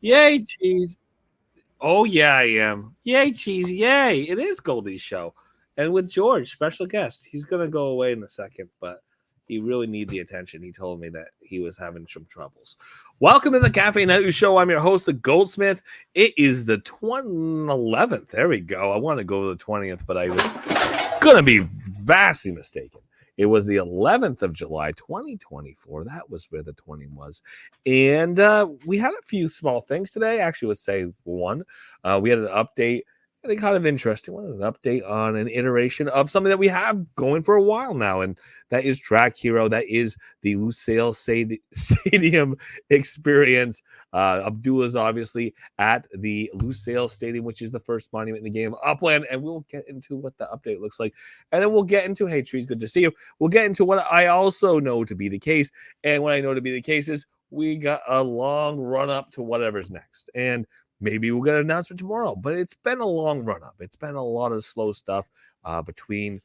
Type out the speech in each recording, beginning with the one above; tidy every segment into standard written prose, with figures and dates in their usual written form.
Yay, cheese. Oh, yeah, I am. Yay, cheese. Yay. It is Goldie's show. And with George, special guest. He's going to go away in a second, but he really need the attention. He told me that he was having some troubles. Welcome to the Cafe Night Show. I'm your host, the Goldsmith. It is the 11th. There we go. I want to go to the 20th, but I was going to be vastly mistaken. It was the 11th of July, 2024. That was where the 20 was. And we had a few small things today. Actually, let's say one. We had an update, and kind of interesting one, an update on an iteration of something that we have going for a while now, and that is Track Hero. That is the Lusail Stadium experience. Abdullah's obviously at the Lusail Stadium, which is the first monument in the game of Upland, and we'll get into what the update looks like. And then we'll get into, hey, Trees, good to see you. We'll get into what I also know to be the case, and what I know to be the case is we got a long run up to whatever's next. And maybe we'll get an announcement tomorrow, but it's been a long run up. It's been a lot of slow stuff between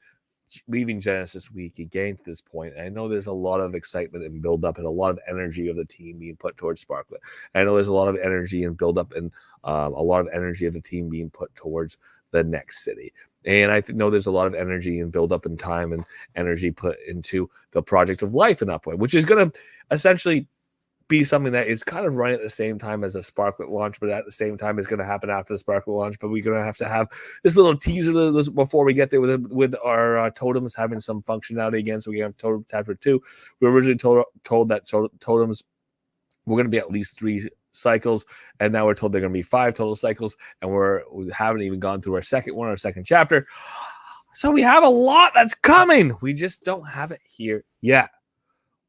leaving Genesis Week and getting to this point. And I know there's a lot of excitement and build up and a lot of energy of the team being put towards Sparklet. I know there's a lot of energy and build up and a lot of energy of the team being put towards the next city. And I know there's a lot of energy and build up and time and energy put into the project of life in Upland, which is going to essentially be something that is kind of running at the same time as a Sparklet launch, but at the same time it's going to happen after the Sparklet launch. But we're going to have this little teaser before we get there with our totems having some functionality again. So we have Totem Chapter 2. We were originally told that totems were going to be at least 3 cycles, and now we're told they're going to be 5 total cycles, and we haven't even gone through our second chapter. So we have a lot that's coming. We just don't have it here yet.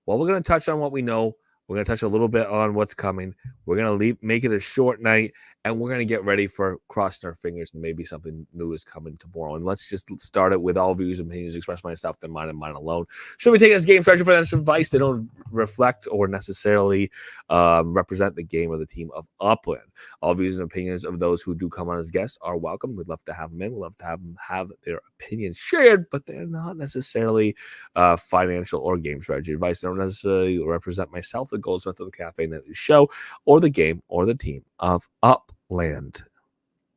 Well, we're going to touch on what we know. We're going to touch a little bit on what's coming. We're going to make it a short night, and we're going to get ready for crossing our fingers and maybe something new is coming tomorrow. And let's just start it with all views and opinions expressed by myself, then mine and mine alone. Should we take as game strategy financial advice? They don't reflect or necessarily represent the game or the team of Upland. All views and opinions of those who do come on as guests are welcome. We'd love to have them in. We'd love to have them have their opinions shared, but they're not necessarily financial or game strategy advice. They don't necessarily represent myself, the Goldsmith of the Cafe Nightly Show, or the game or the team of Upland.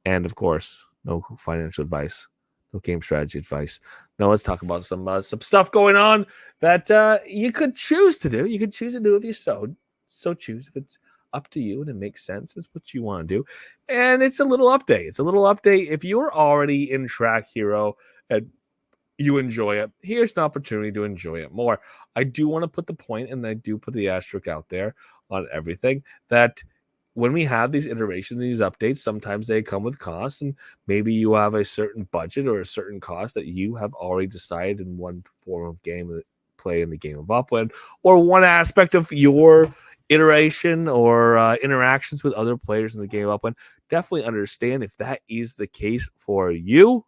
And of course, no financial advice, no game strategy advice. Now let's talk about some stuff going on that you could choose to do. You could choose to do if you so choose. If it's up to you and it makes sense, it's what you want to do. And it's a little update. It's a little update. If you're already in Track Hero and you enjoy it, here's an opportunity to enjoy it more. I do want to put the point, and I do put the asterisk out there on everything, that when we have these iterations, these updates, sometimes they come with costs, and maybe you have a certain budget or a certain cost that you have already decided in one form of game play in the game of Upland, or one aspect of your iteration or interactions with other players in the game of Upland. Definitely understand if that is the case for you.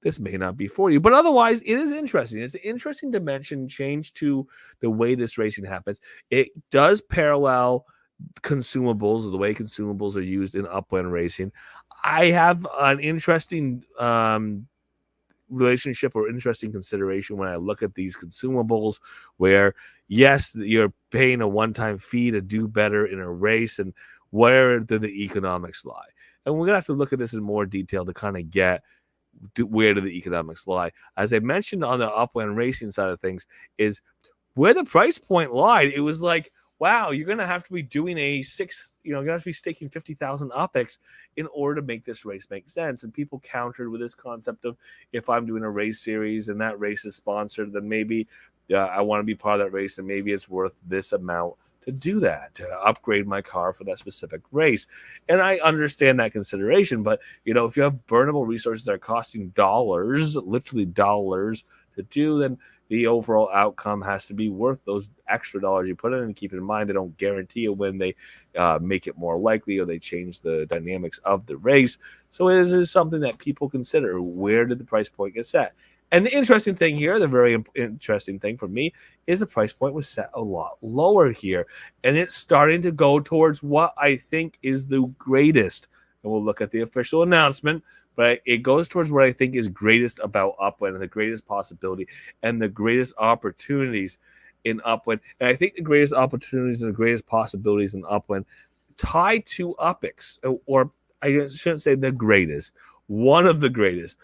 This may not be for you, but otherwise it is interesting. It's an interesting dimension change to the way this racing happens. It does parallel consumables, or the way consumables are used in Upland racing. I have an interesting relationship or interesting consideration when I look at these consumables, where yes, you're paying a one-time fee to do better in a race, and where do the economics lie? And we're gonna have to look at this in more detail to kind of get where do the economics lie. As I mentioned on the Upland racing side of things, is where the price point lied. It was like, wow, you're going to have to be doing you're going to have to be staking 50,000 OPEX in order to make this race make sense. And people countered with this concept of, if I'm doing a race series and that race is sponsored, then maybe I want to be part of that race, and maybe it's worth this amount to do that, to upgrade my car for that specific race. And I understand that consideration, but if you have burnable resources that are costing dollars, literally dollars to do, then the overall outcome has to be worth those extra dollars you put in. And keep in mind, they don't guarantee a win. They make it more likely, or they change the dynamics of the race. So it is something that people consider. Where did the price point get set? And the interesting thing here, the very interesting thing for me, is the price point was set a lot lower here. And it's starting to go towards what I think is the greatest. And we'll look at the official announcement, but it goes towards what I think is greatest about Upland, and the greatest possibility and the greatest opportunities in Upland. And I think the greatest opportunities and the greatest possibilities in Upland tied to UpX, or I shouldn't say the greatest, one of the greatest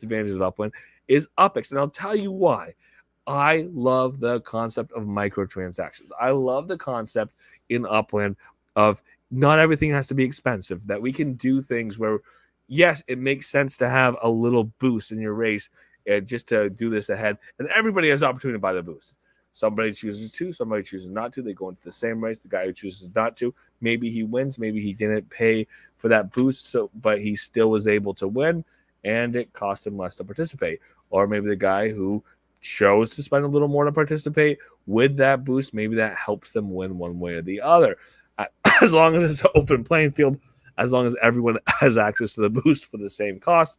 advantages of Upland is UpX. And I'll tell you why. I love the concept of microtransactions. I love the concept in Upland of not everything has to be expensive, that we can do things where, yes, it makes sense to have a little boost in your race just to do this ahead. And everybody has the opportunity to buy the boost. Somebody chooses to, somebody chooses not to. They go into the same race. The guy who chooses not to, maybe he wins, maybe he didn't pay for that boost, but he still was able to win, and it cost him less to participate. Or maybe the guy who chose to spend a little more to participate with that boost, maybe that helps them win one way or the other. As long as it's an open playing field, as long as everyone has access to the boost for the same cost,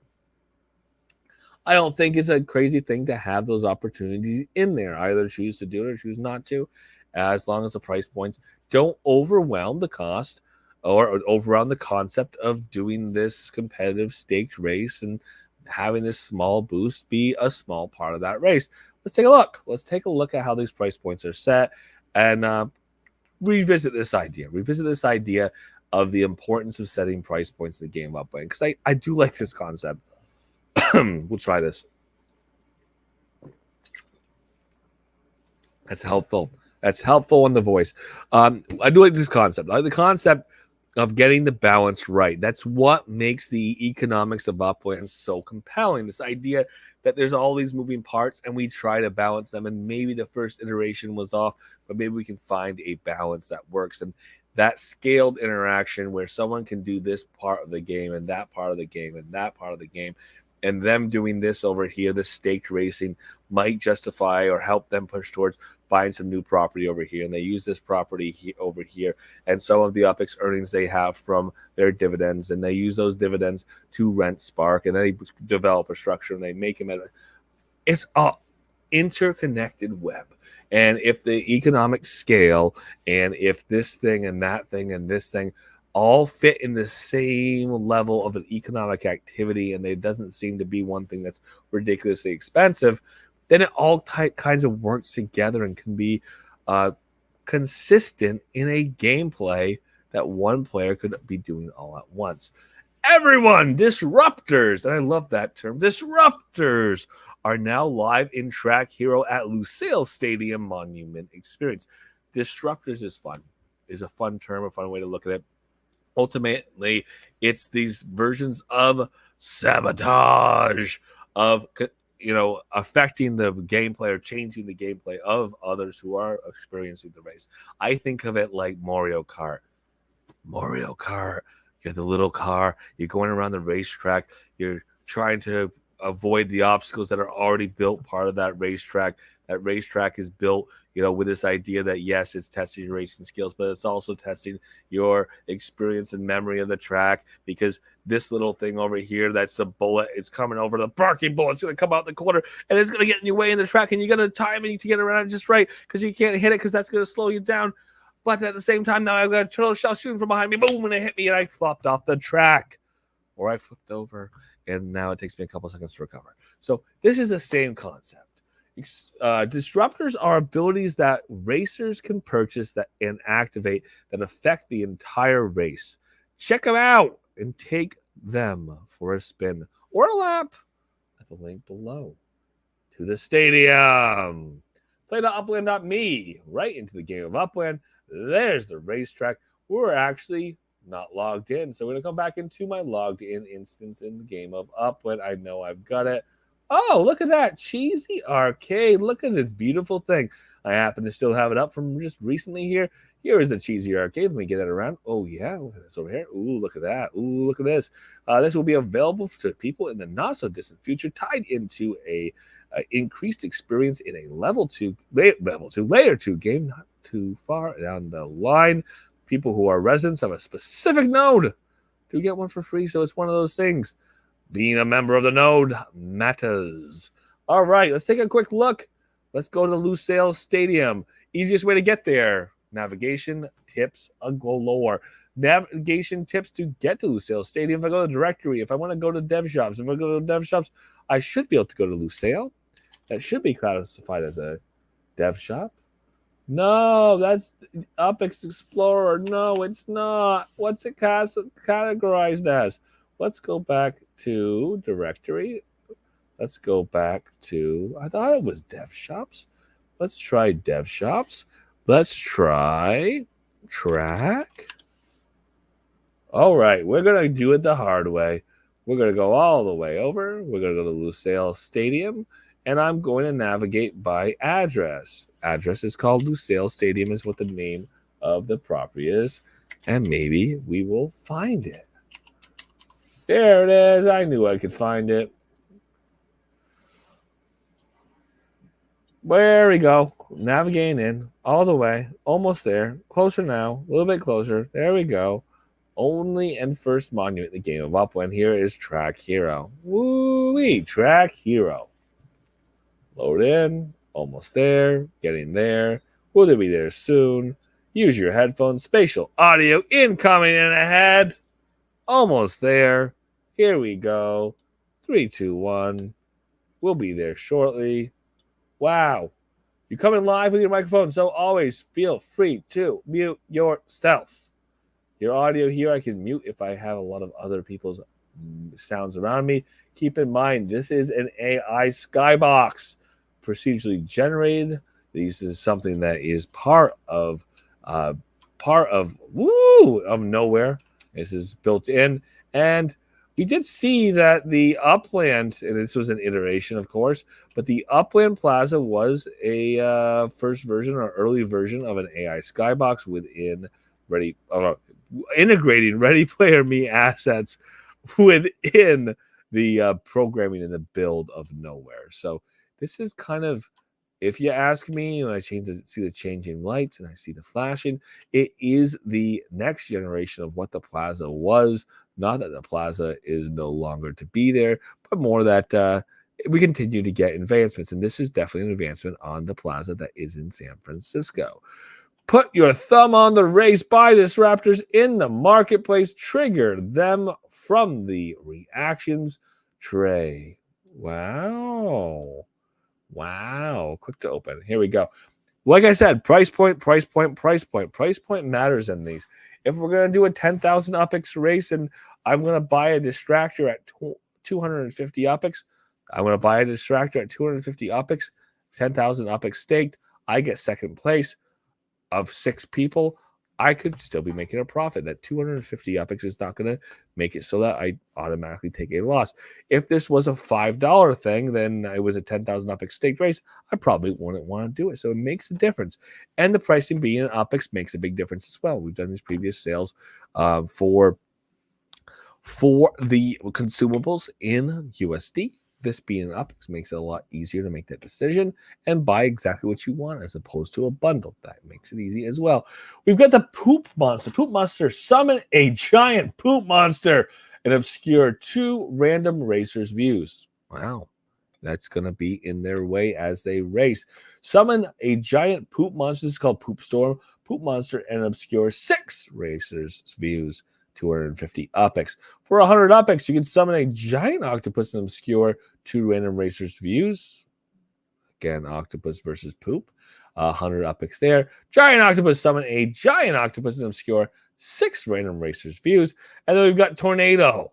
I don't think it's a crazy thing to have those opportunities in there. Either choose to do it or choose not to, as long as the price points don't overwhelm the cost or overwhelm the concept of doing this competitive staked race and having this small boost be a small part of that race. Let's take a look. Let's take a look at how these price points are set and revisit this idea. Revisit this idea of the importance of setting price points in the game up, because I do like this concept. We'll try this. That's helpful. That's helpful in the voice. I do like this concept. I like the concept of getting the balance right. That's what makes the economics of Upland so compelling. This idea that there's all these moving parts and we try to balance them, and maybe the first iteration was off, but maybe we can find a balance that works. And that scaled interaction where someone can do this part of the game and that part of the game and that part of the game, and them doing this over here, the staked racing, might justify or help them push towards buying some new property over here. And they use this property over here and some of the UpX earnings they have from their dividends, and they use those dividends to rent Spark, and they develop a structure and they make them it's a interconnected web. And if the economic scale, and if this thing and that thing and this thing all fit in the same level of an economic activity, and there doesn't seem to be one thing that's ridiculously expensive, then it all kinds of works together and can be consistent in a gameplay that one player could be doing all at once. Everyone, disruptors, and I love that term, disruptors, are now live in Track Hero at Lusail Stadium Monument Experience. Disruptors is fun, is a fun term, a fun way to look at it. Ultimately, it's these versions of sabotage, of affecting the gameplay or changing the gameplay of others who are experiencing the race. I think of it like Mario Kart. Mario Kart, you have the little car, you're going around the racetrack, you're trying to avoid the obstacles that are already built part of that racetrack. That racetrack is built, with this idea that, yes, it's testing your racing skills, but it's also testing your experience and memory of the track, because this little thing over here, that's the bullet, it's coming over the parking bullet. It's going to come out the corner, and it's going to get in your way in the track, and you're going to time it to get around just right, because you can't hit it, because that's going to slow you down. But at the same time, now I've got a turtle shell shooting from behind me, boom, and it hit me, and I flopped off the track. Or I flipped over, and now it takes me a couple seconds to recover. So this is the same concept. Disruptors are abilities that racers can purchase and activate that affect the entire race. Check them out and take them for a spin or a lap at the link below. To the stadium. Play.upland.me, right into the game of Upland. There's the racetrack. We're actually not logged in, so we're going to come back into my logged in instance in the game of Upland. I know I've got it. Oh, look at that. Cheesy Arcade. Look at this beautiful thing. I happen to still have it up from just recently here. Here is the Cheesy Arcade. Let me get that around. Oh, yeah. Look at this over here. Ooh, look at that. Ooh, look at this. This will be available to people in the not-so-distant future, tied into a increased experience in a layer 2 game, not too far down the line. People who are residents of a specific node to get one for free. So it's one of those things. Being a member of the node matters. All right, let's take a quick look. Let's go to Lusail Stadium. Easiest way to get there. Navigation tips galore. Navigation tips to get to Lusail Stadium. If I go to the directory, if I want to go to dev shops, if I go to dev shops, I should be able to go to Lusail. That should be classified as a dev shop. No, that's Upex Explorer. No, it's not. What's it categorized as? Let's go back to directory. Let's go back to, I thought it was dev shops. Let's try dev shops. Let's try track. All right, we're going to do it the hard way. We're going to go all the way over. We're going to go to Lusail Stadium, and I'm going to navigate by address. Address is called Lusail Stadium, is what the name of the property is, and maybe we will find it. There it is. I knew I could find it. There we go. Navigating in all the way. Almost there. Closer now. A little bit closer. There we go. Only and first monument in the game of Upland here is Track Hero. Woo-wee, Track Hero. Load in. Almost there. Getting there. Will they be there soon? Use your headphones. Spatial audio incoming and ahead. Almost there. Here we go. 3, 2, 1. We'll be there shortly. Wow. You're coming live with your microphone, so always feel free to mute yourself. Your audio here, I can mute if I have a lot of other people's sounds around me. Keep in mind, this is an AI skybox, procedurally generated. This is something that is part of nowhere. This is built in, and we did see that the Upland, and this was an iteration, of course, but the Upland Plaza was a first version or early version of an AI skybox within integrating Ready Player Me assets within the programming and the build of Nowhere. So this is kind of, if you ask me, when I see the changing lights and I see the flashing, it is the next generation of what the Plaza was. Not that the Plaza is no longer to be there, but more that we continue to get advancements. And this is definitely an advancement on the Plaza that is in San Francisco. Put your thumb on the race. Buy Disruptors in the marketplace. Trigger them from the reactions tray. Wow. Wow. Click to open. Here we go. Like I said, price point matters in these. If we're going to do a 10,000 Upex race and I'm going to buy a distractor at 250 Upex, I'm going to buy a distractor at 250 Upex, 10,000 Upex staked. I get second place of 6 people. I could still be making a profit. That 250 Upex is not going to make it so that I automatically take a loss. If this was a $5 thing, then it was a 10,000 Upex staked race, I probably wouldn't want to do it. So it makes a difference. And the pricing being an Upex makes a big difference as well. We've done these previous sales for the consumables in USD. This being an Upex makes it a lot easier to make that decision and buy exactly what you want as opposed to a bundle. That makes it easy as well. We've got the Poop Monster. Poop Monster, summon a giant poop monster and obscure 2 random racers' views. Wow. That's going to be in their way as they race. Summon a giant poop monster. This is called Poop Storm. Poop Monster and obscure 6 racers' views. 250 Upex. For 100 Upex, you can summon a giant octopus and obscure 2 random racers' views. Again, octopus versus poop. 100 Upex there. Giant octopus, summon a giant octopus and obscure 6 random racers' views. And then we've got Tornado.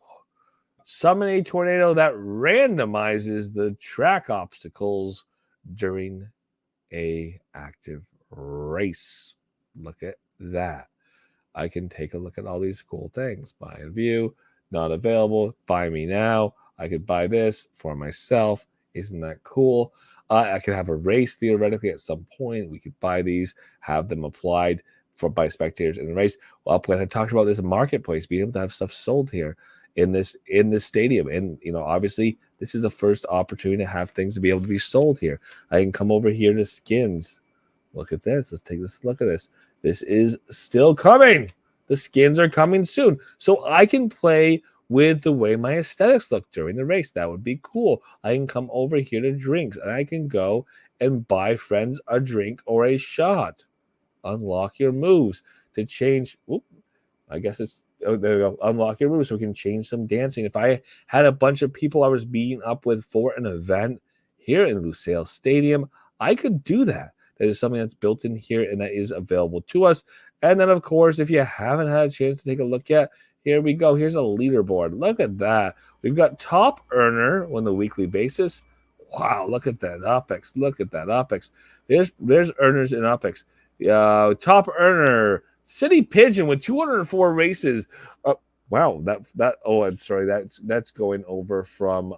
Summon a tornado that randomizes the track obstacles during a active race. Look at that. I can take a look at all these cool things. Buy and view, not available. Buy me now. I could buy this for myself. Isn't that cool? I could have a race theoretically at some point. We could buy these, have them applied by spectators in the race. Well, Upland had talked about this marketplace, being able to have stuff sold here in this stadium. And obviously, this is the first opportunity to have things to be able to be sold here. I can come over here to skins. Look at this. Let's take this look at this. This is still coming. The skins are coming soon. So I can play with the way my aesthetics look during the race. That would be cool. I can come over here to drinks and I can go and buy friends a drink or a shot. Unlock your moves to change. I guess it's, there we go. Unlock your moves so we can change some dancing. If I had a bunch of people I was beating up with for an event here in Lusail Stadium, I could do that. It is something that's built in here and that is available to us. And then, of course, if you haven't had a chance to take a look yet, here we go. Here's a leaderboard. Look at that. We've got top earner on the weekly basis. Wow, look at that OPEX. Look at that OPEX. There's earners in OPEX. Top earner, City Pigeon with 204 races. Wow, that. Oh, I'm sorry. That's going over from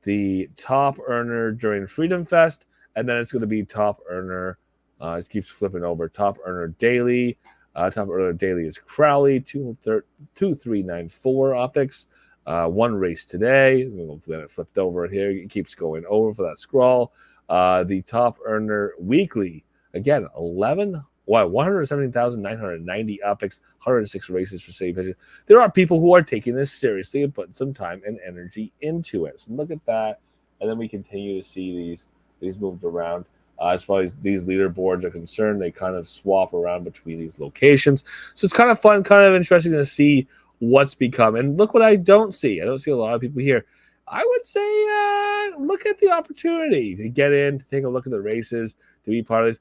the top earner during Freedom Fest, and then it's going to be top earner. It keeps flipping over. Top earner daily. Top earner daily is Crowley 2394 OPEX. One race today. Then it flipped over here. It keeps going over for that scroll. The top earner weekly again 170,990 OPEX, 106 races for City Pigeon. There are people who are taking this seriously and putting some time and energy into it. So look at that, and then we continue to see these moved around. As far as these leaderboards are concerned, they kind of swap around between these locations. So it's kind of fun, kind of interesting to see what's become. And look what I don't see. I don't see a lot of people here. I would say look at the opportunity to get in, to take a look at the races, to be part of this.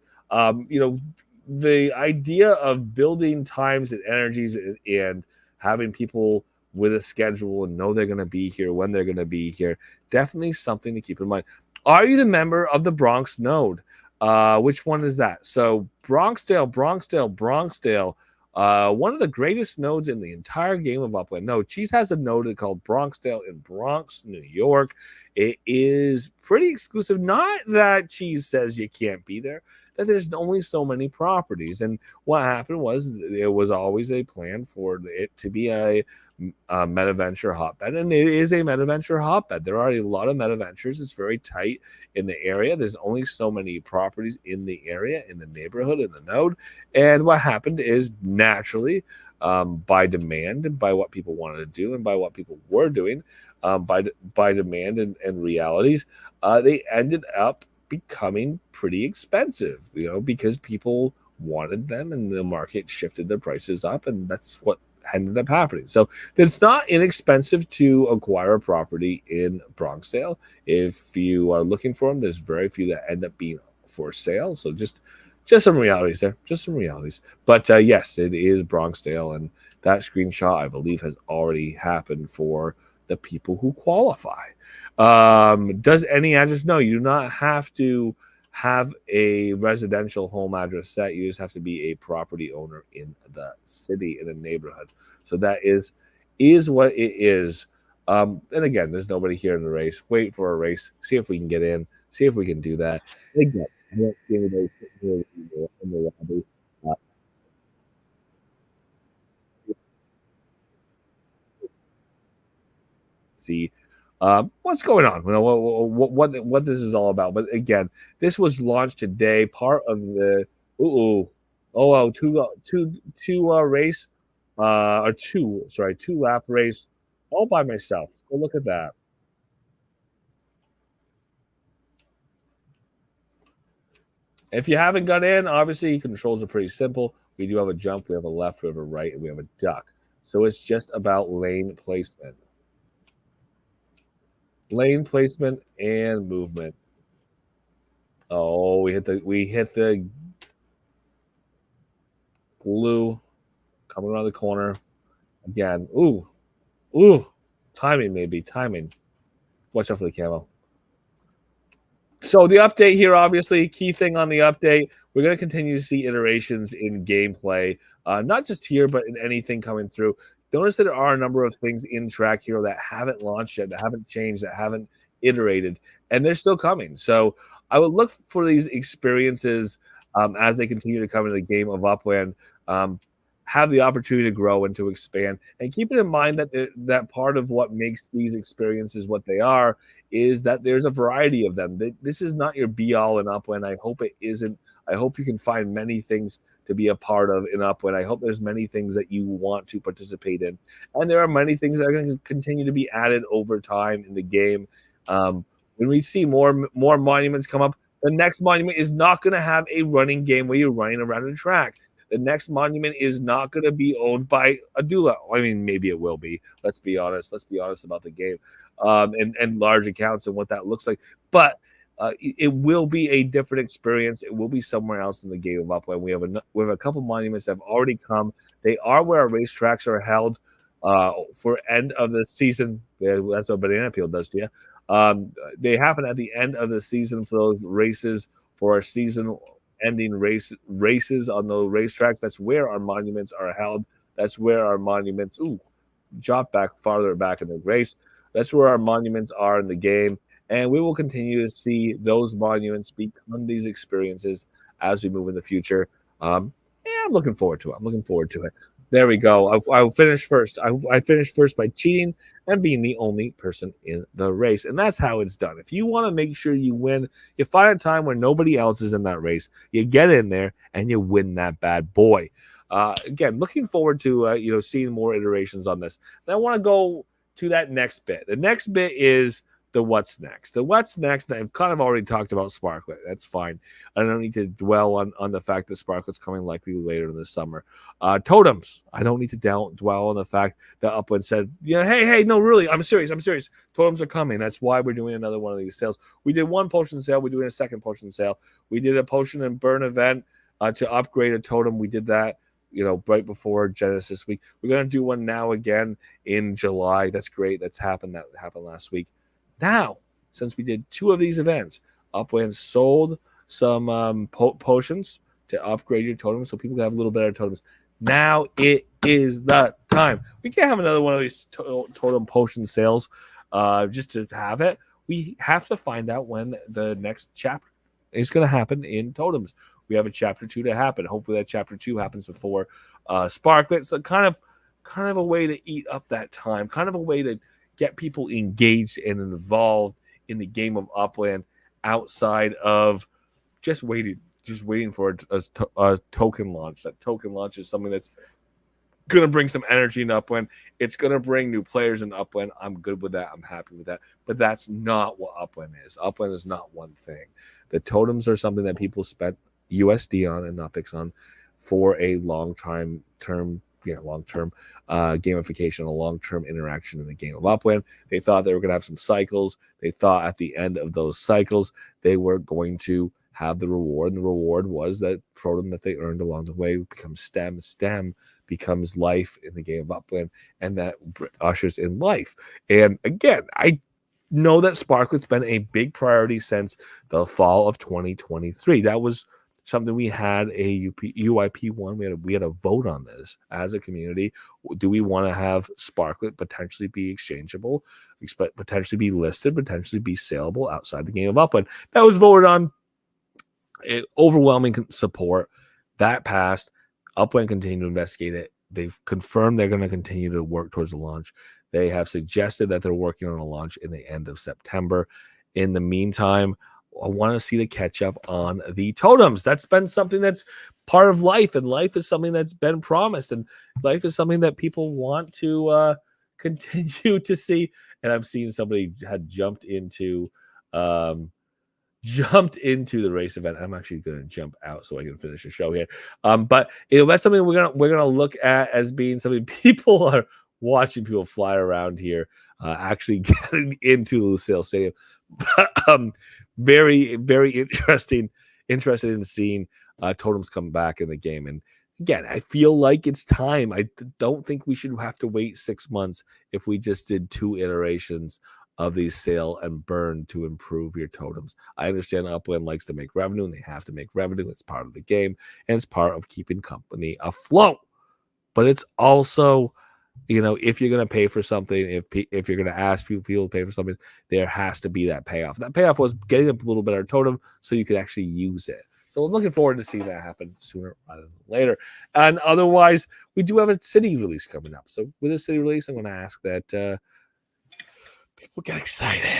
The idea of building times and energies and having people with a schedule and know they're going to be here when they're going to be here, definitely something to keep in mind. Are you the member of the Bronx node? Which one is that? So Bronxdale, one of the greatest nodes in the entire game of Upland. No, Cheese has a node called Bronxdale in Bronx, New York. It is pretty exclusive. Not that Cheese says you can't be there, that there's only so many properties. And what happened was there was always a plan for it to be a MetaVenture hotbed, and it is a MetaVenture hotbed. There are a lot of MetaVentures. It's very tight in the area. There's only so many properties in the area, in the neighborhood, in the node. And what happened is naturally, by demand and by what people wanted to do and by what people were doing, by demand and realities, they ended up becoming pretty expensive, because people wanted them and the market shifted the prices up, and that's what ended up happening. So it's not inexpensive to acquire a property in Bronxdale. If you are looking for them, there's very few that end up being for sale. So just some realities there, just some realities. But yes, it is Bronxdale, and that screenshot, I believe, has already happened for the people who qualify. Does any address? No, you do not have to have a residential home address set. You just have to be a property owner in the city, in the neighborhood. So that is what it is. And again, there's nobody here in the race. Wait for a race. See if we can get in. See if we can do that. And again, I don't see anybody sitting here in the lobby. See what's going on, what this is all about. But again, this was launched today, part of the race or two lap race all by myself. Well, look at that. If you haven't got in, obviously controls are pretty simple. We do have a jump, we have a left, we have a right, and we have a duck. So it's just about lane placement. Lane placement and movement. Oh, we hit the glue coming around the corner again. Ooh, timing. Watch out for the camo. So the update here, obviously, key thing on the update, we're going to continue to see iterations in gameplay, not just here, but in anything coming through. Notice that there are a number of things in Track Hero that haven't launched yet, that haven't changed, that haven't iterated, and they're still coming. So I would look for these experiences as they continue to come into the game of Upland, have the opportunity to grow and to expand. And keep it in mind that that part of what makes these experiences what they are is that there's a variety of them. This is not your be-all in Upland. I hope it isn't. I hope you can find many things to be a part of in Upland. I hope there's many things that you want to participate in. And there are many things that are going to continue to be added over time in the game. When we see more monuments come up, the next monument is not going to have a running game where you're running around a track. The next monument is not going to be owned by Adula. I mean, maybe it will be. Let's be honest. Let's be honest about the game and large accounts and what that looks like. But it will be a different experience. It will be somewhere else in the game of Upland. We have a couple monuments that have already come. They are where our racetracks are held for end of the season. Yeah, that's what Banana Peel does to you. They happen at the end of the season for those races, for our season-ending races on those racetracks. That's where our monuments are held. That's where our monuments. Ooh, drop back farther back in the race. That's where our monuments are in the game, and we will continue to see those monuments become these experiences as we move in the future. Yeah, I'm looking forward to it. I'm looking forward to it. There we go. I'll finish first. I finished first by cheating and being the only person in the race, and that's how it's done. If you want to make sure you win, you find a time when nobody else is in that race. You get in there and you win that bad boy. Again, looking forward to seeing more iterations on this. And I want to go to that next bit. The next bit is the what's next. The what's next, I've kind of already talked about Sparklet. That's fine. I don't need to dwell on the fact that Sparklet's coming likely later in the summer. Totems, I don't need to dwell on the fact that Upland said, hey, no, really, I'm serious. Totems are coming. That's why we're doing another one of these sales. We did one potion sale. We're doing a second potion sale. We did a potion and burn event to upgrade a totem. We did that right before Genesis week. We're going to do one now again in July. That's great. That happened last week. Now, since we did two of these events, Upland sold some potions to upgrade your totems so people can have a little better totems. Now it is the time. We can't have another one of these totem potion sales just to have it. We have to find out when the next chapter is going to happen in totems. We have a chapter 2 to happen. Hopefully that chapter 2 happens before Sparklet. So kind of a way to eat up that time, kind of a way to get people engaged and involved in the game of Upland outside of just waiting for a token launch. That token launch is something that's going to bring some energy in Upland. It's going to bring new players in Upland. I'm good with that. I'm happy with that. But that's not what Upland is. Upland is not one thing. The totems are something that people spent USD on and Nopix on for a long-term gamification, a long-term interaction in the game of Upland. They thought they were going to have some cycles. They thought at the end of those cycles, they were going to have the reward. And the reward was that totem that they earned along the way becomes STEM. STEM becomes life in the game of Upland, and that ushers in life. And again, I know that Sparklet's been a big priority since the fall of 2023. That was something we had a UIP1. We had a vote on this as a community. Do we want to have Sparklet potentially be exchangeable, potentially be listed, potentially be saleable outside the game of Upland? That was voted on. Overwhelming support. That passed. Upland continued to investigate it. They've confirmed they're going to continue to work towards the launch. They have suggested that they're working on a launch in the end of September. In the meantime, I want to see the catch up on the totems. That's been something that's part of life, and life is something that's been promised, and life is something that people want to continue to see. And I'm seeing somebody had jumped into the race event. I'm actually going to jump out so I can finish the show here. But that's something we're gonna look at as being something people are watching. People fly around here, actually getting into Lucille Stadium. Very, very interested in seeing totems come back in the game. And again, I feel like it's time. I don't think we should have to wait 6 months if we just did 2 iterations of these sale and burn to improve your totems. I understand Upland likes to make revenue, and they have to make revenue. It's part of the game, and it's part of keeping company afloat. But it's also, if you're going to pay for something, if you're going to ask people to pay for something, there has to be that payoff. That payoff was getting a little better totem so you could actually use it. So I'm looking forward to seeing that happen sooner rather than later. And otherwise, we do have a city release coming up. So with a city release, I'm going to ask that people get excited.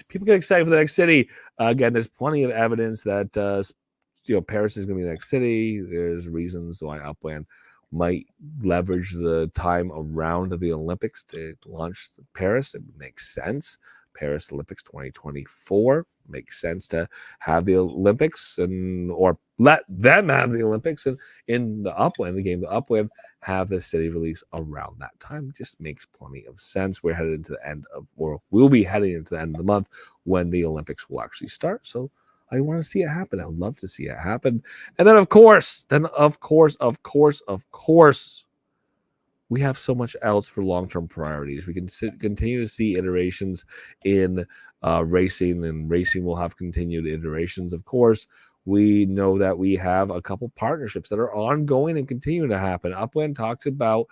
People get excited for the next city. Again, there's plenty of evidence that Paris is going to be the next city. There's reasons why Upland might leverage the time around the Olympics to launch Paris. It makes sense. Paris Olympics 2024 makes sense to have the Olympics or let them have the Olympics and in the Upland, the game, the Upland, have the city release around that time. It just makes plenty of sense. We're headed into the end of, or we'll be heading into the end of the month when the Olympics will actually start. So I want to see it happen. I would love to see it happen. And then of course, we have so much else for long-term priorities. We can continue to see iterations in racing, and racing will have continued iterations. Of course, we know that we have a couple partnerships that are ongoing and continuing to happen. Upland talks about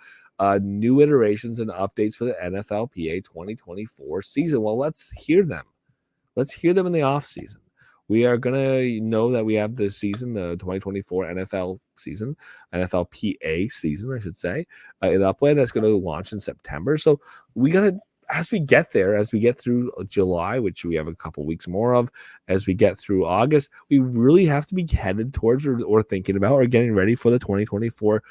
new iterations and updates for the NFLPA 2024 season. Well, let's hear them. Let's hear them in the off season. We are going to know that we have the season, the 2024 NFL season, NFLPA season, I should say, in Upland that's going to launch in September. So we got to, as we get there, as we get through July, which we have a couple weeks more of, as we get through August, we really have to be headed towards or thinking about or getting ready for the 2024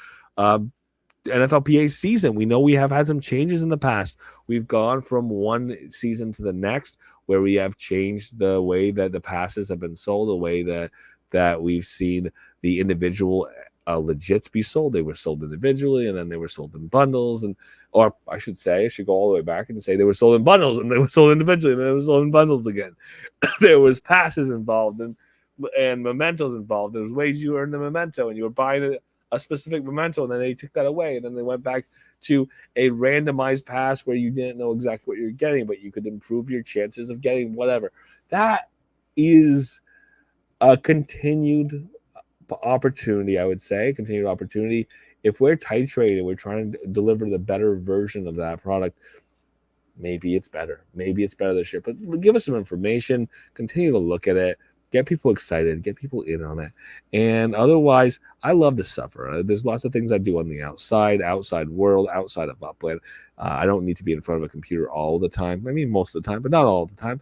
NFLPA season. We know we have had some changes in the past. We've gone from one season to the next where we have changed the way that the passes have been sold, the way that we've seen the individual legits be sold. They were sold individually, and then they were sold in bundles, or I should say, I should go all the way back and say they were sold in bundles, and they were sold individually, and then they were sold in bundles again. There was passes involved and mementos involved. There was ways you earned the memento, and you were buying a specific memento, and then they took that away, and then they went back to a randomized pass where you didn't know exactly what you're getting, but you could improve your chances of getting whatever. That is a continued opportunity, I would say, continued opportunity. If we're titrating, we're trying to deliver the better version of that product, maybe it's better. Maybe it's better this year, but give us some information, continue to look at it, get people excited, get people in on it. And otherwise, I love to suffer. There's lots of things I do on the outside world, outside of Upland. I don't need to be in front of a computer all the time. I mean, most of the time, but not all the time.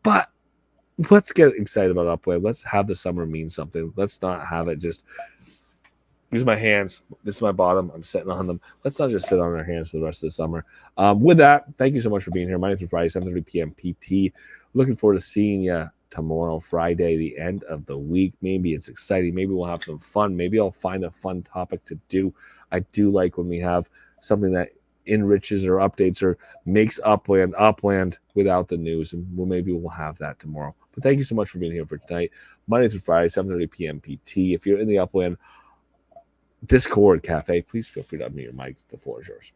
But let's get excited about Upland. Let's have the summer mean something. Let's not have it just, use my hands. This is my bottom. I'm sitting on them. Let's not just sit on our hands for the rest of the summer. With that, thank you so much for being here. Monday through Friday, 7:30 p.m. PT. Looking forward to seeing you tomorrow, Friday, the end of the week. Maybe it's exciting. Maybe we'll have some fun. Maybe I'll find a fun topic to do. I do like when we have something that enriches or updates or makes Upland without the news. And maybe we'll have that tomorrow. But thank you so much for being here for tonight. Monday through Friday, 7:30 p.m. PT. If you're in the Upland Discord Cafe, please feel free to unmute your mic. The floor is yours.